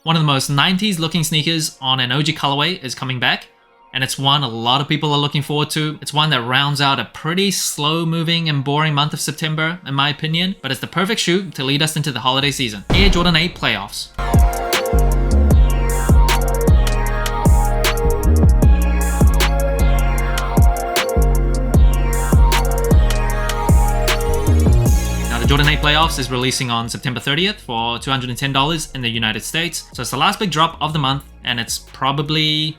One of the most 90s looking sneakers on an OG colorway is coming back, and it's one a lot of people are looking forward to. It's one that rounds out a pretty slow moving and boring month of September, in my opinion, but it's the perfect shoe to lead us into the holiday season. Air Jordan 8 Playoffs. Jordan 8 Playoffs is releasing on September 30th for $210 in the United States. So it's the last big drop of the month, and it's probably,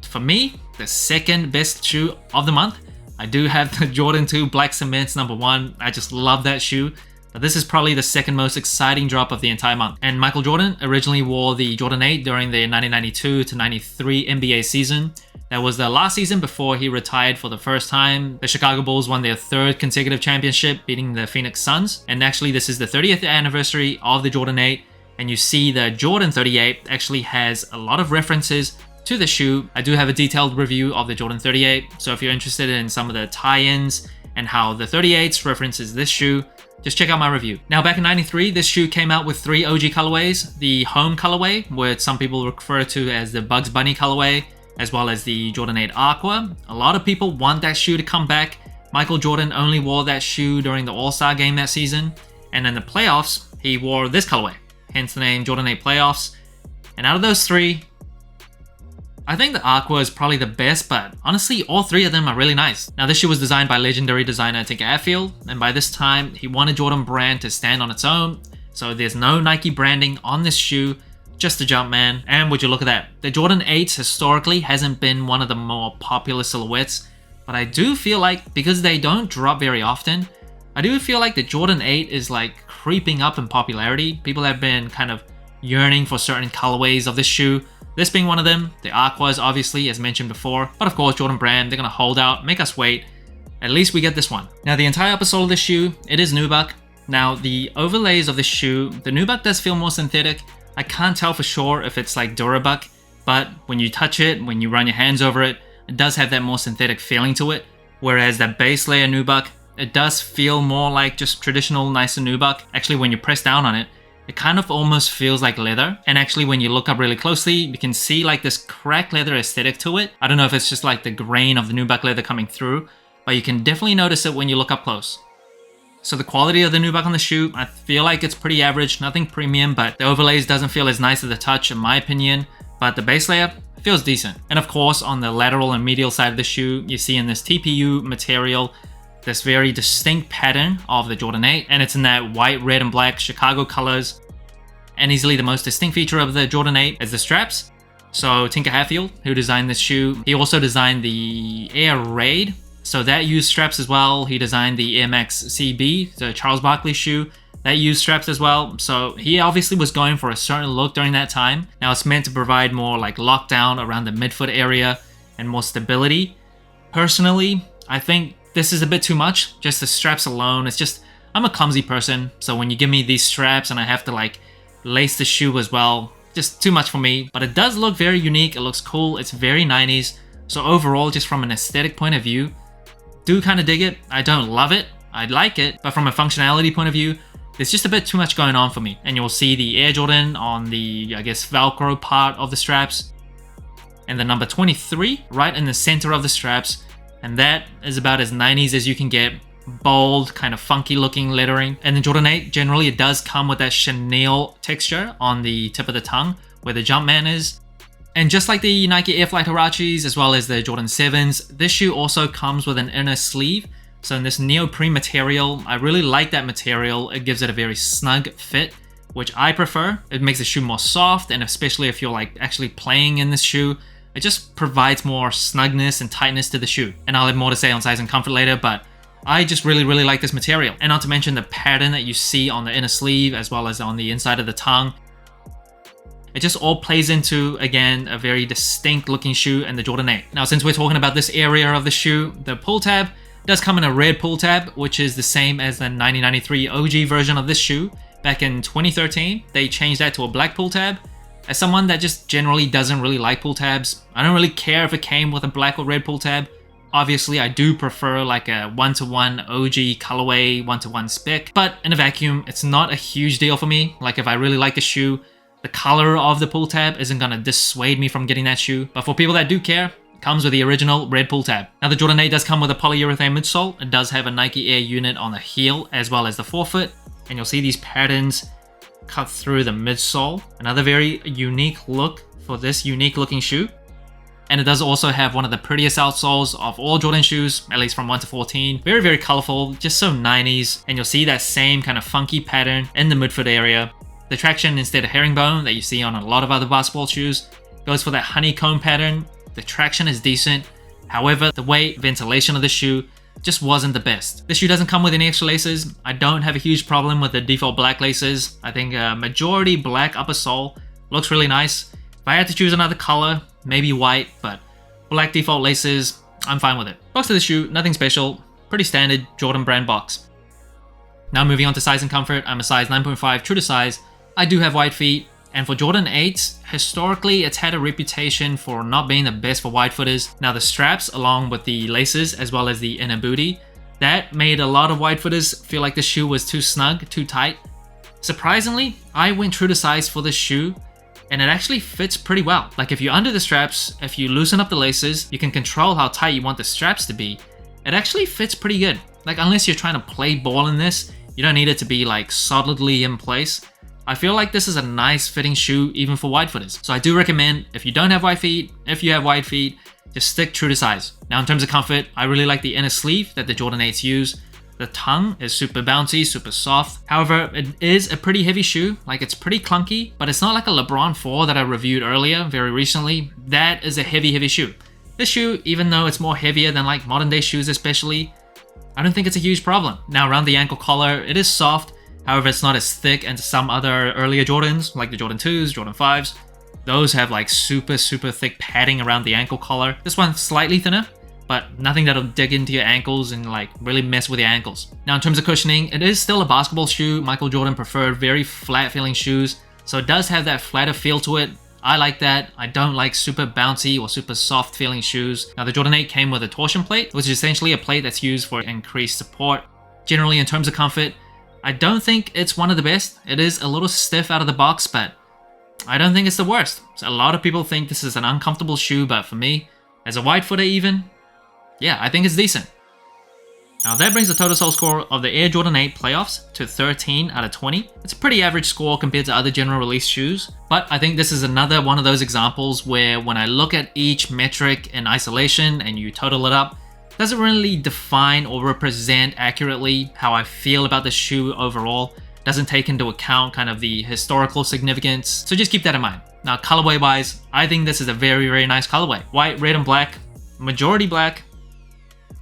for me, the second best shoe of the month. I do have the Jordan 2 Black Cements #1. I just love that shoe. But this is probably the second most exciting drop of the entire month. And Michael Jordan originally wore the Jordan 8 during the 1992 to 93 NBA season. That was the last season before he retired for the first time. The Chicago Bulls won their third consecutive championship, beating the Phoenix Suns. And actually, this is the 30th anniversary of the Jordan 8. And you see the Jordan 38 actually has a lot of references to the shoe. I do have a detailed review of the Jordan 38. So if you're interested in some of the tie-ins and how the 38s references this shoe, just check out my review. Now, back in 93, this shoe came out with 3 OG colorways. The home colorway, which some people refer to as the Bugs Bunny colorway, as well as the Jordan 8 Aqua. A lot of people want that shoe to come back. Michael Jordan only wore that shoe during the All-Star game that season. And in the playoffs, he wore this colorway, hence the name Jordan 8 Playoffs. And out of those 3, I think the Aqua is probably the best, but honestly, all 3 of them are really nice. Now, this shoe was designed by legendary designer Tinker Hatfield, and by this time, he wanted Jordan brand to stand on its own. So there's no Nike branding on this shoe, just a Jumpman. And would you look at that? The Jordan 8s historically hasn't been one of the more popular silhouettes, but I do feel like, because they don't drop very often, I do feel like the Jordan 8 is like creeping up in popularity. People have been kind of yearning for certain colorways of this shoe. This being one of them. The Aquas, obviously, as mentioned before. But of course, Jordan brand, they're gonna hold out, make us wait. At least we get this one. Now, the entire upper sole of this shoe, it is nubuck. Now, the overlays of this shoe, the nubuck does feel more synthetic. I can't tell for sure if it's like Durabuck, but when you touch it, when you run your hands over it, it does have that more synthetic feeling to it. Whereas that base layer nubuck, it does feel more like just traditional nicer nubuck. Actually, when you press down on it, it kind of almost feels like leather. And actually, when you look up really closely, you can see like this cracked leather aesthetic to it. I don't know if it's just like the grain of the nubuck leather coming through, but you can definitely notice it when you look up close. So the quality of the nubuck on the shoe, I feel like it's pretty average, nothing premium, but the overlays doesn't feel as nice as the touch in my opinion, but the base layer feels decent. And of course, on the lateral and medial side of the shoe, you see in this TPU material, this very distinct pattern of the Jordan 8, and it's in that white, red, and black Chicago colors. And easily the most distinct feature of the Jordan 8 is the straps. So Tinker Hatfield, who designed this shoe, he also designed the Air Raid. So that used straps as well. He designed the Air Max CB, the Charles Barkley shoe, that used straps as well. So he obviously was going for a certain look during that time. Now it's meant to provide more like lockdown around the midfoot area and more stability. Personally, I think this is a bit too much, just the straps alone. It's just, I'm a clumsy person, so when you give me these straps and I have to like lace the shoe as well, just too much for me. But it does look very unique, it looks cool, it's very 90s. So overall, just from an aesthetic point of view, do kind of dig it. I don't love it, I like it, but from a functionality point of view, there's just a bit too much going on for me. And you'll see the Air Jordan on the, I guess, Velcro part of the straps, and the number 23 right in the center of the straps. And that is about as 90s as you can get. Bold, kind of funky looking lettering. And the Jordan 8, generally it does come with that chenille texture on the tip of the tongue where the Jumpman is. And just like the Nike Air Flight Huaraches as well as the Jordan 7s, this shoe also comes with an inner sleeve. So in this neoprene material, I really like that material. It gives it a very snug fit, which I prefer. It makes the shoe more soft, and especially if you're like actually playing in this shoe, it just provides more snugness and tightness to the shoe. And I'll have more to say on size and comfort later, but I just really like this material. And not to mention the pattern that you see on the inner sleeve as well as on the inside of the tongue. It just all plays into, again, a very distinct looking shoe and the Jordan 8. Now, since we're talking about this area of the shoe, the pull tab does come in a red pull tab, which is the same as the 1993 OG version of this shoe. Back in 2013, they changed that to a black pull tab. As someone that just generally doesn't really like pull tabs, I don't really care if it came with a black or red pull tab. Obviously, I do prefer like a 1-to-1 OG colorway, 1-to-1 spec, but in a vacuum, it's not a huge deal for me. Like if I really like the shoe, The color of the pull tab isn't gonna dissuade me from getting that shoe, but for people that do care, it comes with the original red pull tab. Now the Jordan 8 does come with a polyurethane midsole. It does have a Nike Air unit on the heel as well as the forefoot, and you'll see these patterns cut through the midsole. Another very unique look for this unique looking shoe. And it does also have one of the prettiest outsoles of all Jordan shoes, at least from 1 to 14. Very, very colorful, just so 90s. And you'll see that same kind of funky pattern in the midfoot area. The traction, instead of herringbone that you see on a lot of other basketball shoes, goes for that honeycomb pattern. The traction is decent. However, the weight, ventilation of the shoe just wasn't the best. This shoe doesn't come with any extra laces. I don't have a huge problem with the default black laces. I think a majority black upper sole looks really nice. If I had to choose another color, maybe white, but black default laces, I'm fine with it. Box of the shoe, nothing special, pretty standard Jordan brand box. Now moving on to size and comfort, I'm a size 9.5 true to size. I do have wide feet, and for Jordan 8s, historically it's had a reputation for not being the best for wide footers. Now the straps along with the laces as well as the inner booty, that made a lot of wide footers feel like the shoe was too snug, too tight. Surprisingly, I went true to size for this shoe, and it actually fits pretty well. Like if you undo the straps, if you loosen up the laces, you can control how tight you want the straps to be. It actually fits pretty good. Like unless you're trying to play ball in this, you don't need it to be like solidly in place. I feel like this is a nice fitting shoe even for wide footers. So I do recommend, if you don't have wide feet, if you have wide feet, just stick true to size. Now in terms of comfort, I really like the inner sleeve that the Jordan 8s use. The tongue is super bouncy, super soft. However, it is a pretty heavy shoe. Like it's pretty clunky, but it's not like a LeBron 4 that I reviewed earlier, very recently. That is a heavy shoe. This shoe, even though it's more heavier than like modern day shoes especially, I don't think it's a huge problem. Now around the ankle collar, it is soft. However, it's not as thick as some other earlier Jordans, like the Jordan 2s, Jordan 5s. Those have like super thick padding around the ankle collar. This one's slightly thinner, but nothing that'll dig into your ankles and like really mess with your ankles. Now in terms of cushioning, it is still a basketball shoe. Michael Jordan preferred very flat feeling shoes, so it does have that flatter feel to it. I like that. I don't like super bouncy or super soft feeling shoes. Now the Jordan 8 came with a torsion plate, which is essentially a plate that's used for increased support. Generally in terms of comfort, I don't think it's one of the best. It is a little stiff out of the box, but I don't think it's the worst. So a lot of people think this is an uncomfortable shoe, but for me, as a wide footer even, yeah, I think it's decent. Now that brings the total sole score of the Air Jordan 8 playoffs to 13 out of 20. It's a pretty average score compared to other general release shoes, but I think this is another one of those examples where when I look at each metric in isolation and you total it up, it doesn't really define or represent accurately how I feel about the shoe overall. It doesn't take into account kind of the historical significance, so just keep that in mind. Now colorway wise, I think this is a very nice colorway. White, red and black, majority black.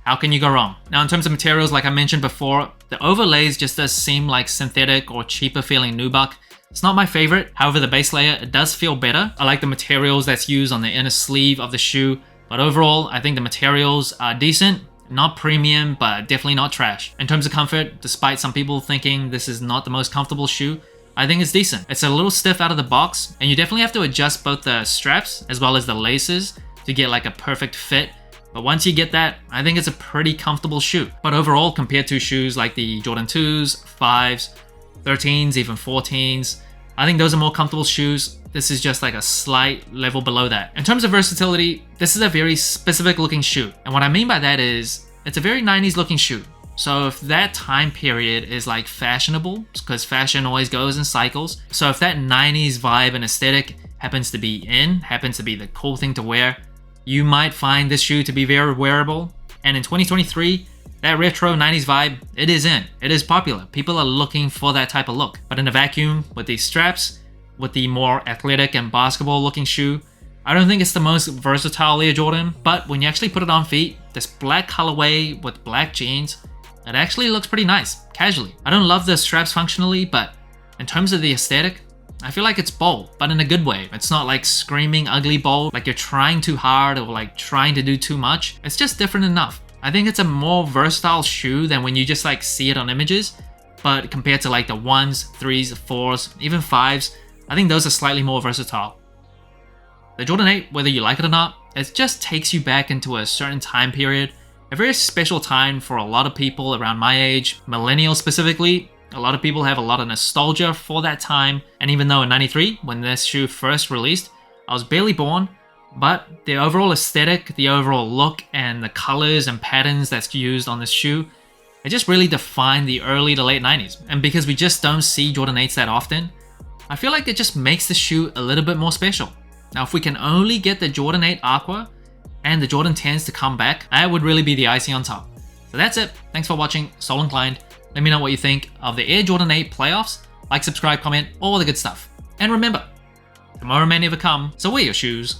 How can you go wrong? Now in terms of materials, like I mentioned before, the overlays just does seem like synthetic or cheaper feeling nubuck. It's not my favorite. However, the base layer, it does feel better. I like the materials that's used on the inner sleeve of the shoe, but overall, I think the materials are decent. Not premium, but definitely not trash. In terms of comfort, despite some people thinking this is not the most comfortable shoe, I think it's decent. It's a little stiff out of the box, and you definitely have to adjust both the straps as well as the laces to get like a perfect fit. But once you get that, I think it's a pretty comfortable shoe. But overall, compared to shoes like the Jordan 2s, 5s, 13s, even 14s, I think those are more comfortable shoes. This is just like a slight level below that. In terms of versatility, this is a very specific looking shoe. And what I mean by that is, it's a very 90s looking shoe. So if that time period is like fashionable, because fashion always goes in cycles. So if that 90s vibe and aesthetic happens to be in, happens to be the cool thing to wear, you might find this shoe to be very wearable. And in 2023, that retro 90s vibe, it is in. It is popular. People are looking for that type of look. But in a vacuum, with these straps, with the more athletic and basketball looking shoe, I don't think it's the most versatile Air Jordan. But when you actually put it on feet, this black colorway with black jeans, it actually looks pretty nice, casually. I don't love the straps functionally, but in terms of the aesthetic, I feel like it's bold, but in a good way. It's not like screaming ugly bold, like you're trying too hard or like trying to do too much. It's just different enough. I think it's a more versatile shoe than when you just like see it on images. But compared to like the 1s, 3s, 4s, even 5s, I think those are slightly more versatile. The Jordan 8, whether you like it or not, it just takes you back into a certain time period. A very special time for a lot of people around my age, millennials specifically. A lot of people have a lot of nostalgia for that time, and even though in 93, when this shoe first released, I was barely born, but the overall aesthetic, the overall look, and the colors and patterns that's used on this shoe, it just really defined the early to late 90s. And because we just don't see Jordan 8s that often, I feel like it just makes the shoe a little bit more special. Now, if we can only get the Jordan 8 Aqua and the Jordan 10s to come back, that would really be the icing on top. So that's it. Thanks for watching. Sole Inclined. Let me know what you think of the Air Jordan 8 playoffs. Like, subscribe, comment, all the good stuff. And remember, tomorrow may never come, so wear your shoes.